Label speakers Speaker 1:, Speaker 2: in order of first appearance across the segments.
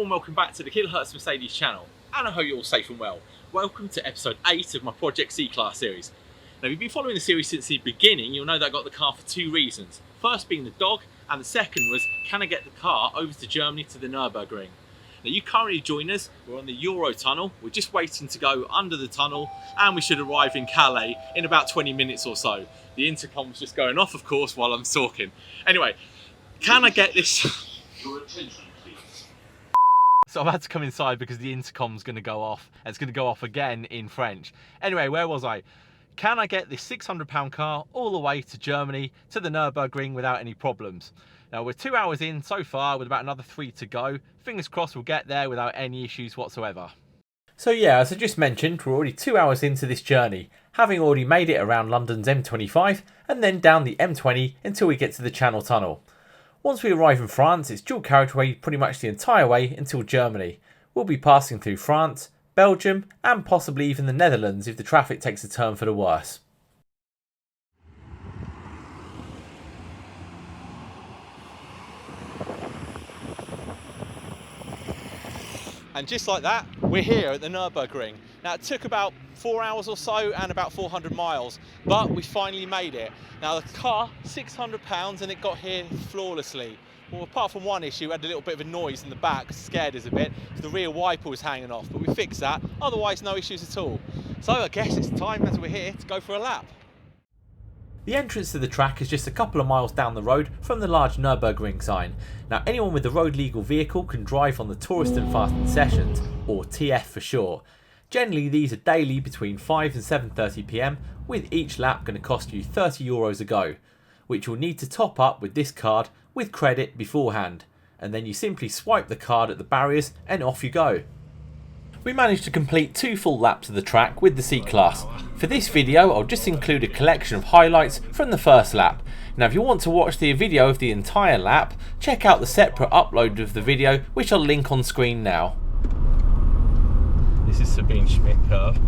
Speaker 1: warm welcome back to the Kilohertz Mercedes channel, and I hope you're all safe and well. Welcome to episode 8 of my Project C-Class series. Now, if you've been following the series since the beginning, you'll know that I got the car for two reasons. First being the dog, and the second was, can I get the car over to Germany to the Nurburgring? Now, you currently join us, we're on the Euro tunnel, we're just waiting to go under the tunnel, and we should arrive in Calais in about 20 minutes or so. The intercom's just going off, of course, while I'm talking. Anyway, can I get this? Your attention, please. So I've had to come inside because the intercom's going to go off. And it's going to go off again in French. Anyway, where was I? Can I get this £600 car all the way to Germany, to the Nurburgring without any problems? Now, we're 2 hours in so far with about another 3 to go. Fingers crossed we'll get there without any issues whatsoever. So yeah, as I just mentioned, we're already 2 hours into this journey, having already made it around London's M25 and then down the M20 until we get to the Channel Tunnel. Once we arrive in France, it's dual carriageway pretty much the entire way until Germany. We'll be passing through France, Belgium and possibly even the Netherlands if the traffic takes a turn for the worse. And just like that, we're here at the Nurburgring. Now, it took about 4 hours or so and about 400 miles, but we finally made it. Now, the car, £600, and it got here flawlessly. Well, apart from one issue, it had a little bit of a noise in the back, scared us a bit, because the rear wiper was hanging off, but we fixed that. Otherwise, no issues at all. So I guess it's time, as we're here, to go for a lap. The entrance to the track is just a couple of miles down the road from the large Nurburgring sign. Now, anyone with a road legal vehicle can drive on the Tourist and Fastened Sessions, or TF for short. Generally, these are daily between 5 and 7:30 PM, with each lap going to cost you €30 a go, which you'll need to top up with this card with credit beforehand, and then you simply swipe the card at the barriers and off you go. We managed to complete 2 full laps of the track with the C-Class. For this video, I'll just include a collection of highlights from the first lap. Now, if you want to watch the video of the entire lap, check out the separate upload of the video, which I'll link on screen now. This is Sabine Schmidt curve.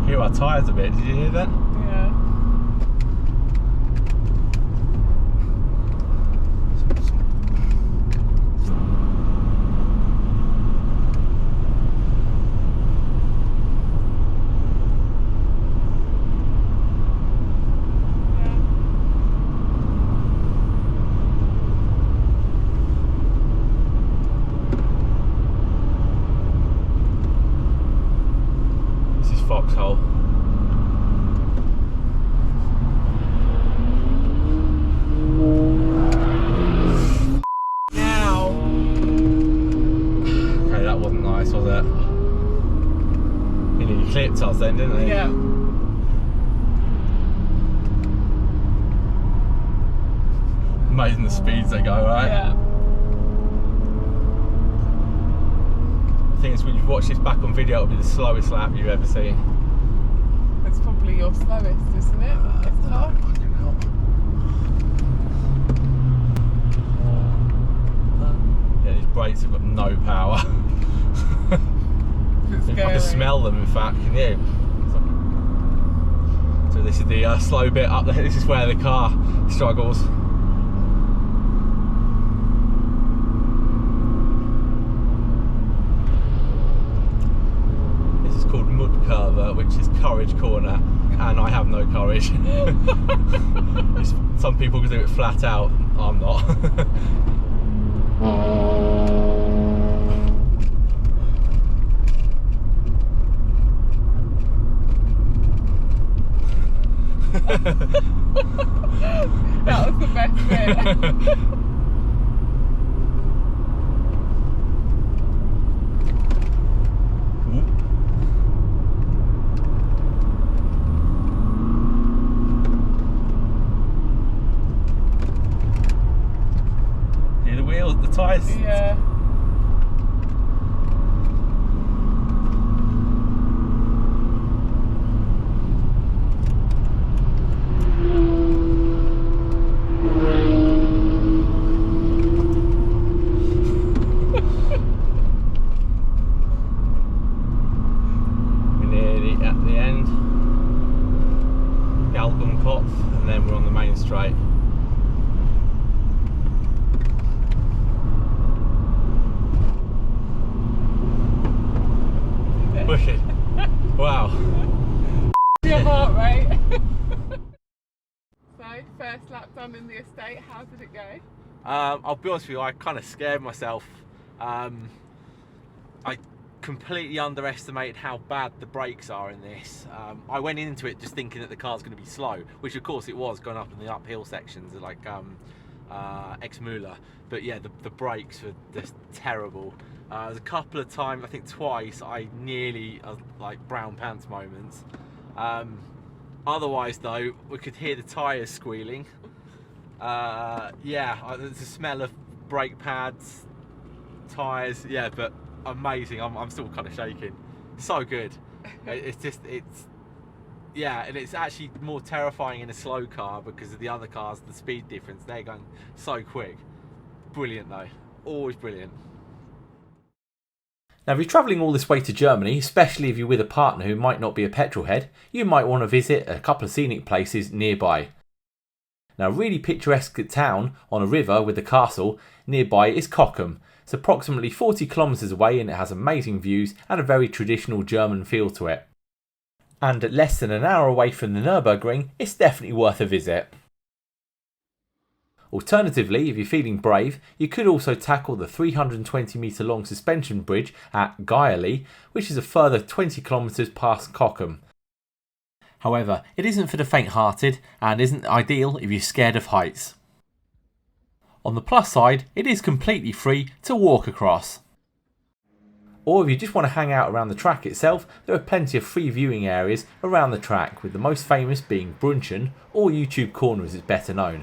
Speaker 1: Hear our tyres a bit, did you hear that?
Speaker 2: Yeah.
Speaker 1: Foxhole.
Speaker 2: Now.
Speaker 1: Okay, that wasn't nice, was it? He nearly clipped us then, didn't he?
Speaker 2: Yeah.
Speaker 1: Amazing the speeds they go, right?
Speaker 2: Yeah.
Speaker 1: I think it's when you watch this back on video, it'll be the slowest lap you've ever seen.
Speaker 2: It's probably your slowest, isn't it? It's not.
Speaker 1: Yeah, these brakes have got no power.
Speaker 2: It's
Speaker 1: I can smell them, in fact, can you? So this is the slow bit up there. This is where the car struggles. Called Mud Curve, which is Courage Corner, and I have no courage. Some people can do it flat out, I'm not.
Speaker 2: That was the best bit.
Speaker 1: The tyres.
Speaker 2: Yeah.
Speaker 1: at the end, Belguim Kopf, and then we're on the main straight. Wicked. Wow.
Speaker 2: Your heart rate. So, first lap done in the estate, how did it go?
Speaker 1: I'll be honest with you, I kind of scared myself. I completely underestimated how bad the brakes are in this. I went into it just thinking that the car's going to be slow, which of course it was, going up in the uphill sections like Epsiode. But yeah, the brakes were just terrible. There's a couple of times, I think twice, I nearly like brown pants moments. Otherwise though, we could hear the tyres squealing. Yeah, there's a smell of brake pads, tyres, yeah, but amazing. I'm still kind of shaking. So good. Yeah, and it's actually more terrifying in a slow car because of the other cars, the speed difference, they're going so quick. Brilliant though, always brilliant.
Speaker 3: Now, if you're travelling all this way to Germany, especially if you're with a partner who might not be a petrol head, you might want to visit a couple of scenic places nearby. Now, a really picturesque town on a river with a castle nearby is Cochem. It's approximately 40 kilometres away and it has amazing views and a very traditional German feel to it. And at less than an hour away from the Nurburgring, it's definitely worth a visit. Alternatively, if you're feeling brave, you could also tackle the 320 metre long suspension bridge at Gyerli, which is a further 20 kilometres past Cochem. However, it isn't for the faint-hearted and isn't ideal if you're scared of heights. On the plus side, it is completely free to walk across. Or if you just want to hang out around the track itself, there are plenty of free viewing areas around the track, with the most famous being Brunchen, or YouTube Corner as it's better known.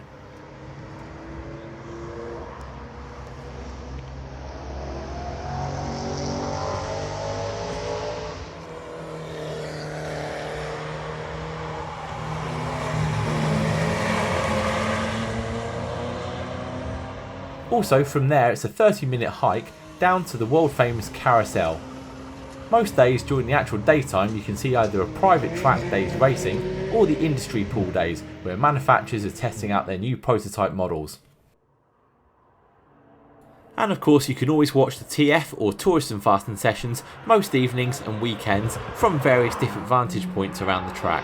Speaker 3: Also from there it's a 30-minute hike down to the world famous carousel. Most days during the actual daytime you can see either a private track days racing or the industry pool days where manufacturers are testing out their new prototype models. And of course you can always watch the TF or Tourist and Fasten sessions most evenings and weekends from various different vantage points around the track.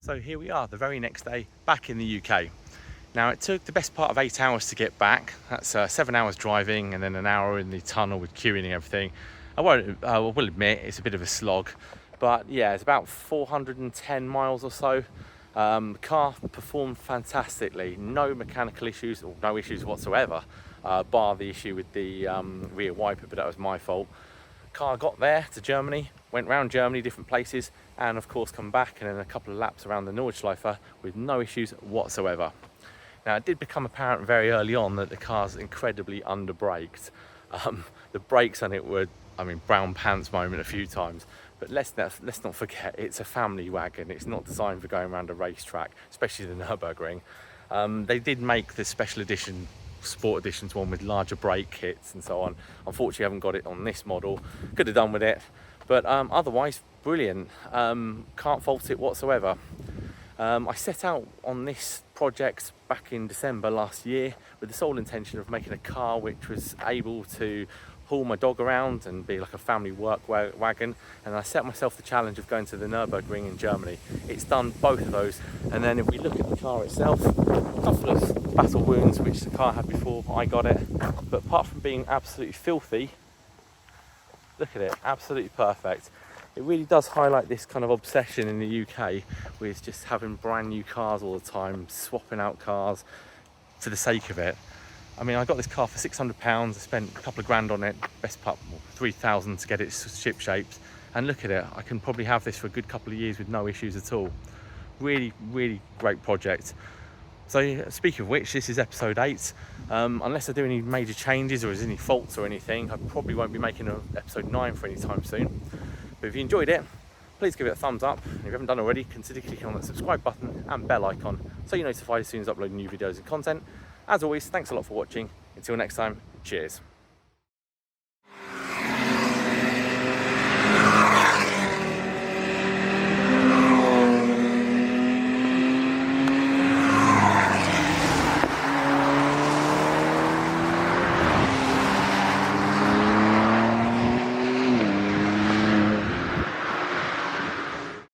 Speaker 1: So here we are, the very next day, back in the UK. Now it took the best part of 8 hours to get back. That's 7 hours driving and then an hour in the tunnel with queuing and everything. I will admit it's a bit of a slog, but yeah, it's about 410 miles or so. The car performed fantastically, no mechanical issues or no issues whatsoever, bar the issue with the rear wiper, but that was my fault. Car got there to Germany, went around Germany, different places, and of course come back and then a couple of laps around the Nordschleife with no issues whatsoever. Now it did become apparent very early on that the car's incredibly under braked. The brakes on it were, I mean, brown pants moment a few times, but let's not forget it's a family wagon. It's not designed for going around a racetrack, especially the Nurburgring. They did make the special edition Sport Editions one with larger brake kits and so on. Unfortunately I haven't got it on this model, could have done with it, but otherwise brilliant. Can't fault it whatsoever. I set out on this project back in December last year with the sole intention of making a car which was able to haul my dog around and be like a family work wagon, and I set myself the challenge of going to the Nurburgring in Germany. It's done both of those, and then if we look at the car itself, a couple of battle wounds which the car had before I got it, but apart from being absolutely filthy, look at it, absolutely perfect. It really does highlight this kind of obsession in the UK with just having brand new cars all the time, swapping out cars for the sake of it. I mean, I got this car for £600, I spent a couple of grand on it, best part, 3,000 to get it ship shaped, and look at it, I can probably have this for a good couple of years with no issues at all. Really, really great project.
Speaker 3: So speaking of which, this is episode 8. Unless I do any major changes or there's any faults or anything, I probably won't be making an episode 9 for any time soon. But if you enjoyed it, please give it a thumbs up. If you haven't done already, consider clicking on that subscribe button and bell icon so you're notified as soon as I upload new videos and content. As always, thanks a lot for watching. Until next time, cheers.